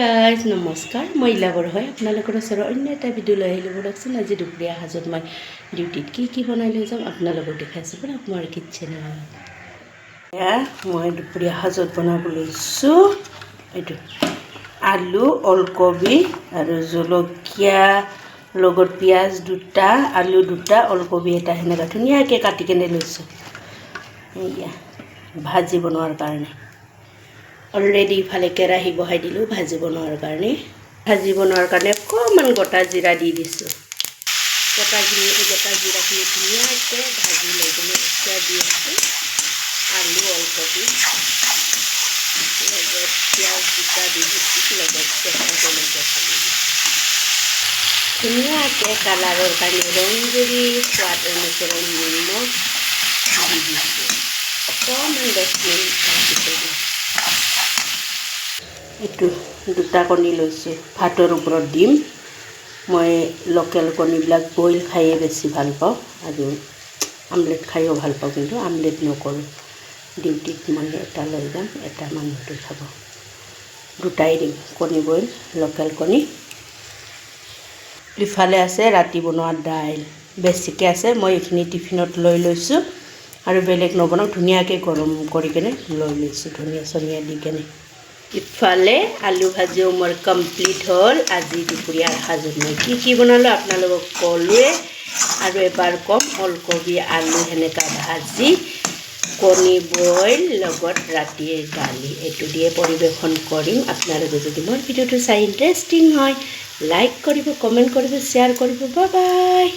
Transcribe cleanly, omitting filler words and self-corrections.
Guys নমস্কাৰ, মই ইলাবৰ হয়। আপোনালোকৰ ওচৰৰ অন্য এটা ভিডিঅ' লৈ আহিলোঁ বলকচোন। আজি দুপৰীয়া সাজত মই ডিউটিত কি বনাই লৈ যাম আপোনালোকক দেখাইছোঁ বাৰু মোৰ কিটচেনত। এয়া মই দুপৰীয়া সাজত বনাব লৈছোঁ এইটো আলু, ওলকবি আৰু জলকীয়া লগত পিঁয়াজ দুটা, আলু দুটা, ওলকবি এটা সেনেকৈ ধুনীয়াকৈ কাটি কেনে লৈছোঁ এয়া ভাজি বনোৱাৰ কাৰণে। অলৰেডি ইফালে কেৰাহী বহাই দিলোঁ ভাজি বনোৱাৰ কাৰণে। অকণমান গোটা জিৰা দি দিছোঁ। গোটা জিৰাখিনি ধুনীয়াকৈ ভাজি লৈ কিনে এতিয়া দি আছোঁ আলু, ওলকবি লগত পিঁয়াজ দুটা দি দিছোঁ, লগত কেঁচা জলকীয়া ফালি দিছোঁ। ধুনীয়াকৈ কালাৰৰ কাৰণে ৰংগুৰি সোৱাদ অনুসৰি নিমখ দি দিছোঁ। অকণমান 10 মিনিট ভাজি থৈ দিছোঁ। এইটো দুটা কণী লৈছোঁ, ভাতৰ ওপৰত দিম। মই লোকেল কণীবিলাক বইল খায়ে বেছি ভাল পাওঁ আৰু আমলেট খায়ো ভাল পাওঁ, কিন্তু আমলেট নকৰোঁ। ডিউটিত মই এটা লৈ যাম, এটা মানুহটো খাব। দুটাই দিম কণী বইল, লোকেল কণী। ইফালে আছে ৰাতি বনোৱা দাইল, বেছিকৈ আছে। মই এইখিনি টিফিনত লৈ লৈছোঁ আৰু বেলেগ নবনাওঁ, ধুনীয়াকৈ গৰম কৰি কেনে লৈ লৈছোঁ ধনিয়া চনিয়া দি কেনে। ইফালে আলু ভাজিও মোৰ কমপ্লিট হ'ল। আজি দুপৰীয়াৰ সাজত মই কি বনালোঁ আপোনালোকক ক'লোৱে, আৰু এবাৰ ক'ম। ওলকবি আলু সেনেকুৱা ভাজি, কণী বইল লগত ৰাতিৰ দালি, এইটো দিয়ে পৰিৱেশন কৰিম। আপোনালোকে যদি মোৰ ভিডিঅ'টো চাই ইণ্টাৰেষ্টিং হয়, লাইক কৰিব, কমেণ্ট কৰিব, শ্বেয়াৰ কৰিব। Bye bye.